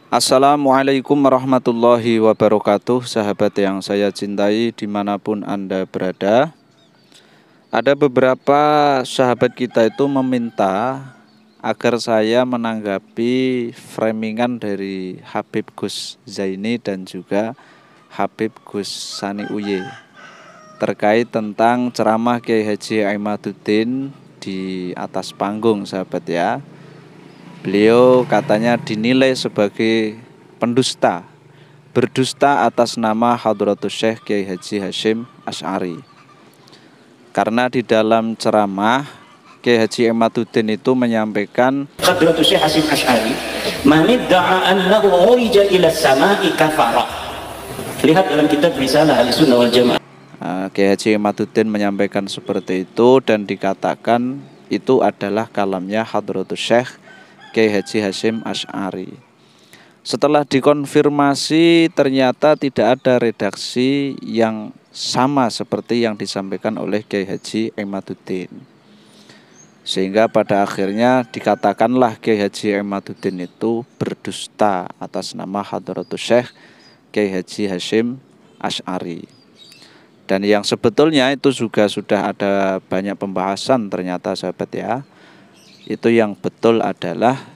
Assalamualaikum warahmatullahi wabarakatuh. Sahabat yang saya cintai dimanapun Anda berada. Ada beberapa sahabat kita itu meminta agar saya menanggapi framingan dari Habib Gus Zaini dan juga Habib Gus Sani Uye terkait tentang ceramah Kiai Haji Aimaduddin di atas panggung, sahabat ya. Beliau katanya dinilai sebagai pendusta, berdusta atas nama Hadratus Syekh Kiai Haji Hasyim Asy'ari. Karena di dalam ceramah Kiai Haji Aimaduddin itu menyampaikan Hadratus Syekh Hasyim Asy'ari, "Man idda'a annahu urija ila as-sama'i kafara." Lihat dalam kitab Risalah Ahlussunnah wal Jamaah. Kiai Haji Aimaduddin menyampaikan seperti itu dan dikatakan itu adalah kalamnya Hadratus Syekh Kiai Haji Hasyim Asy'ari. Setelah dikonfirmasi ternyata tidak ada redaksi yang sama seperti yang disampaikan oleh Kiai Haji Aimaduddin. Sehingga pada akhirnya dikatakanlah Kiai Haji Aimaduddin itu berdusta atas nama Hadratus Syekh Kiai Haji Hasyim Asy'ari. Dan yang sebetulnya itu juga sudah ada banyak pembahasan ternyata, sahabat ya. Itu yang betul adalah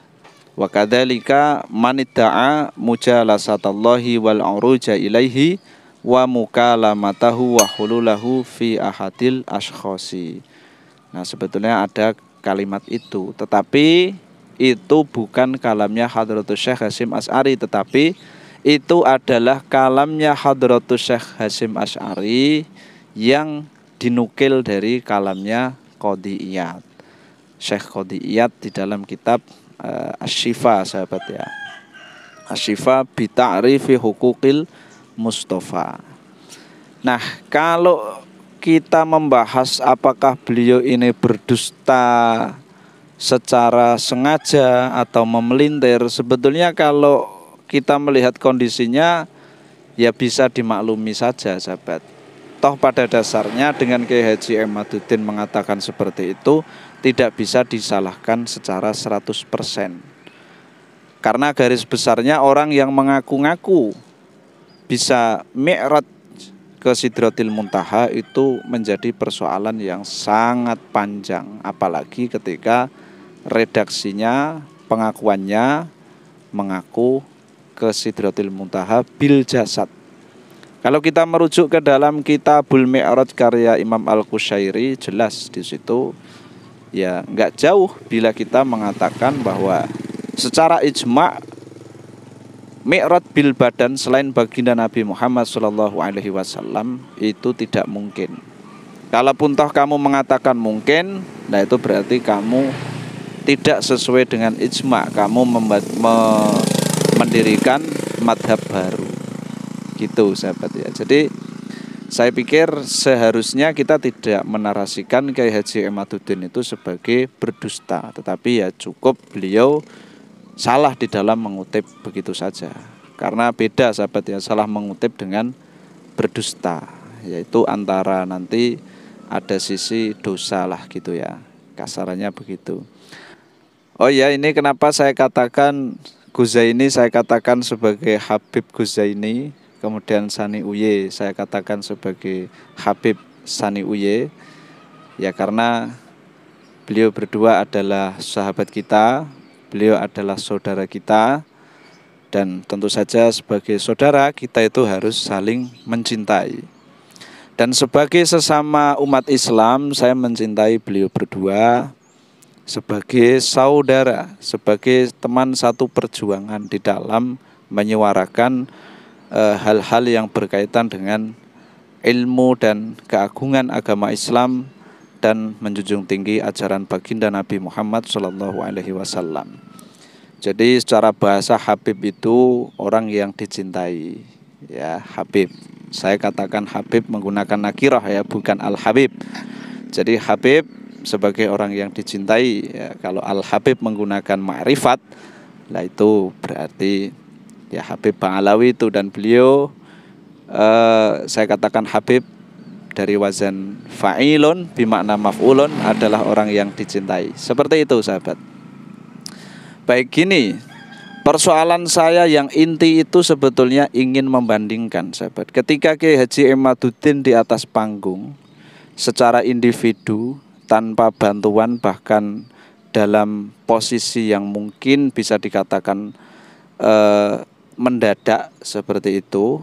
wa kadzalika man idda'a mujalasatallahi wal uruja ilaihi wa mukalamatahu wa hululahu fi ahadil ashkhasi. Nah, sebetulnya ada kalimat itu, tetapi itu bukan kalamnya Hadratus Syekh Hasyim Asy'ari, tetapi itu adalah kalamnya Hadratus Syekh Hasyim Asy'ari yang dinukil dari kalamnya Qadhi Iyad. Syekh Qadhi Iyad di dalam kitab Asy-Syifa, sahabat ya. Asy-Syifa bi ta'rifi huquqil Mustafa. Nah, kalau kita membahas apakah beliau ini berdusta secara sengaja atau memelintir, sebetulnya kalau kita melihat kondisinya ya bisa dimaklumi saja, sahabat. Toh pada dasarnya dengan Kiai Haji Aimaduddin mengatakan seperti itu tidak bisa disalahkan secara 100%. Karena garis besarnya orang yang mengaku-ngaku bisa mi'raj ke Sidratil Muntaha itu menjadi persoalan yang sangat panjang, apalagi ketika redaksinya, pengakuannya mengaku ke Sidratil Muntaha bil jasad. Kalau kita merujuk ke dalam Kitabul Mi'raj karya Imam Al-Qushairi, jelas di situ ya nggak jauh bila kita mengatakan bahwa secara ijma' Mi'raj bil badan selain baginda Nabi Muhammad SAW itu tidak mungkin. Kalaupun toh kamu mengatakan mungkin, nah itu berarti kamu tidak sesuai dengan ijma', kamu mendirikan madhab baru. Gitu, sahabat ya. Jadi saya pikir seharusnya kita tidak menarasikan Kiai Haji Aimaduddin itu sebagai berdusta, tetapi ya cukup beliau salah di dalam mengutip begitu saja. Karena beda, sahabat ya, salah mengutip dengan berdusta, yaitu antara nanti ada sisi dosa lah gitu ya, kasarannya begitu. Oh ya, ini kenapa saya katakan Gus Zaini saya katakan sebagai Habib Gus Zaini, kemudian Sani Uye saya katakan sebagai Habib Sani Uye. Ya karena beliau berdua adalah sahabat kita, beliau adalah saudara kita, dan tentu saja sebagai saudara kita itu harus saling mencintai. Dan sebagai sesama umat Islam, saya mencintai beliau berdua sebagai saudara, sebagai teman satu perjuangan di dalam menyuarakan hal-hal yang berkaitan dengan ilmu dan keagungan agama Islam dan menjunjung tinggi ajaran baginda Nabi Muhammad SAW. Jadi secara bahasa Habib itu orang yang dicintai, ya Habib. Saya katakan Habib menggunakan nakirah ya, bukan Al-Habib. Jadi Habib sebagai orang yang dicintai ya, kalau Al-Habib menggunakan ma'rifat, lah itu berarti ya Habib Ba'alawi itu, dan beliau saya katakan Habib dari wazan fa'ilun bimakna maf'ulun adalah orang yang dicintai. Seperti itu, sahabat. Baik, gini, Persoalan saya yang inti itu sebetulnya ingin membandingkan, sahabat. Ketika Kiai Haji Imaduddin di atas panggung secara individu tanpa bantuan, bahkan dalam posisi yang mungkin bisa dikatakan mendadak seperti itu,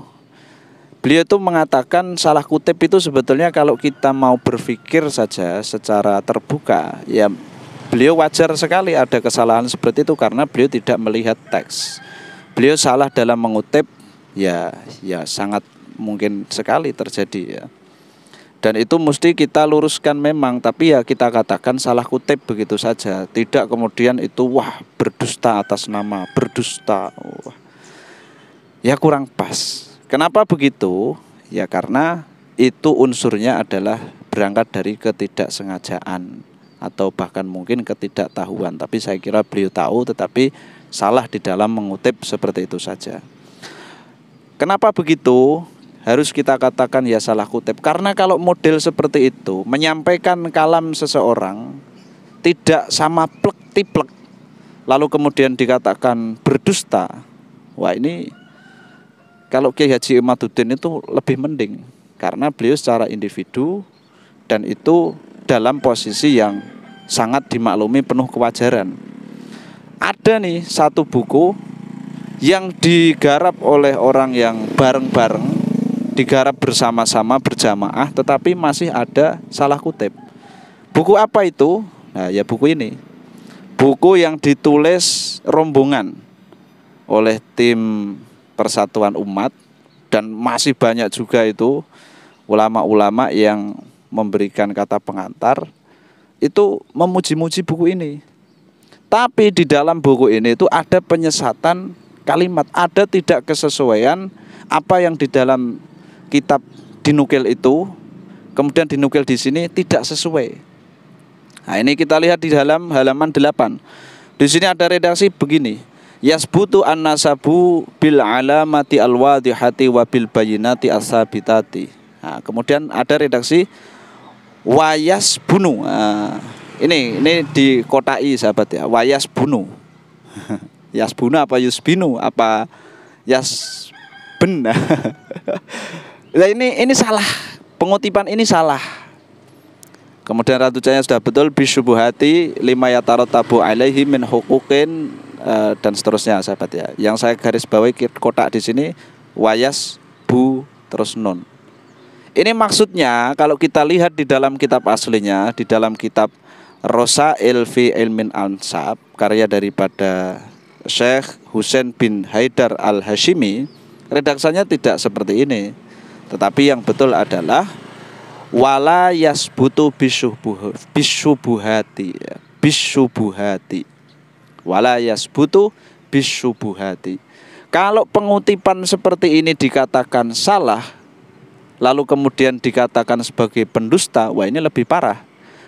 beliau itu mengatakan salah kutip itu sebetulnya kalau kita mau berpikir saja secara terbuka, ya beliau wajar sekali ada kesalahan seperti itu karena beliau tidak melihat teks. Beliau salah dalam mengutip, ya sangat mungkin sekali terjadi ya. Dan itu mesti kita luruskan memang, tapi ya kita katakan salah kutip begitu saja. Tidak kemudian itu wah berdusta atas nama, berdusta. Wah. Ya kurang pas. Kenapa begitu? Ya karena itu unsurnya adalah berangkat dari ketidaksengajaan atau bahkan mungkin ketidaktahuan. Tapi saya kira beliau tahu tetapi salah di dalam mengutip seperti itu saja. Kenapa begitu? Harus kita katakan ya salah kutip. Karena kalau model seperti itu menyampaikan kalam seseorang tidak sama plek tiplek lalu kemudian dikatakan berdusta. Wah ini kalau Kiai Haji Imaduddin itu lebih mending karena beliau secara individu dan itu dalam posisi yang sangat dimaklumi penuh kewajaran. Ada nih satu buku yang digarap oleh orang yang bareng-bareng, digarap bersama-sama berjamaah, tetapi masih ada salah kutip. Buku apa itu? Nah ya buku ini. Buku yang ditulis rombongan oleh tim Persatuan Umat dan masih banyak juga itu ulama-ulama yang memberikan kata pengantar itu memuji-muji buku ini. Tapi di dalam buku ini itu ada penyesatan kalimat, ada tidak kesesuaian apa yang di dalam kitab dinukil itu kemudian dinukil di sini tidak sesuai. Nah, ini kita lihat di dalam halaman 8. Di sini ada redaksi begini. Yasbutu an-nasabu bil alamati al-wadihati wa bil bayinati as-sabitati. Nah, kemudian ada redaksi wayas bunu. Nah, ini dikotai sahabat ya. Wayas bunu. Yas bunu apa yusbinu apa yasben. Nah, ini salah. Pengutipan ini salah. Kemudian Ratu Jaya sudah betul bisyubuhati lima yatarotabu alaihi min hukukin dan seterusnya sahabat ya. Yang saya garis bawahi kotak di sini wayas bu terus nun. Ini maksudnya kalau kita lihat di dalam kitab aslinya, di dalam kitab Rosail fi Ilmin Ansab karya daripada Syekh Husain bin Haidar Al-Hashimi, redaksanya tidak seperti ini. Tetapi yang betul adalah wala yasbutu bisyubuhati ya. Bisyubuhati. Wala yasbutu bisyubuhati. Kalau pengutipan seperti ini dikatakan salah, lalu kemudian dikatakan sebagai pendusta, wah ini lebih parah.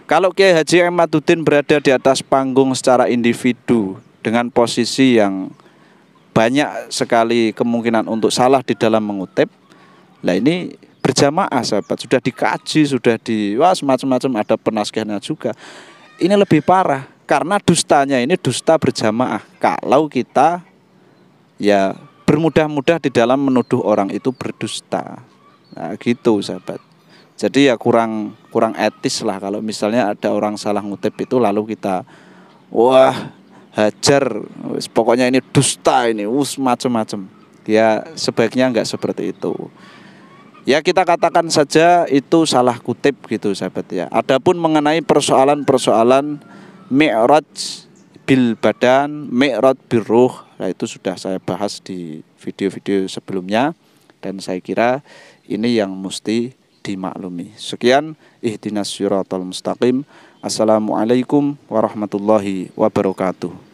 Kalau Kiai Haji Imaduddin berada di atas panggung secara individu dengan posisi yang banyak sekali kemungkinan untuk salah di dalam mengutip, lah ini berjamaah sahabat, sudah dikaji, sudah semacam-macam, ada penaskahnya juga. Ini lebih parah karena dustanya ini dusta berjamaah. Kalau kita ya bermudah-mudah di dalam menuduh orang itu berdusta. Nah gitu sahabat. Jadi ya kurang etis lah kalau misalnya ada orang salah ngutip itu lalu kita wah hajar, pokoknya ini dusta ini, macam-macam. Ya sebaiknya enggak seperti itu. Ya kita katakan saja itu salah kutip gitu sahabat ya. Adapun mengenai persoalan-persoalan mi'raj bil badan, mi'raj bil ruh, nah itu sudah saya bahas di video-video sebelumnya dan saya kira ini yang mesti dimaklumi. Sekian, ihdinas siratal mustaqim. Assalamualaikum warahmatullahi wabarakatuh.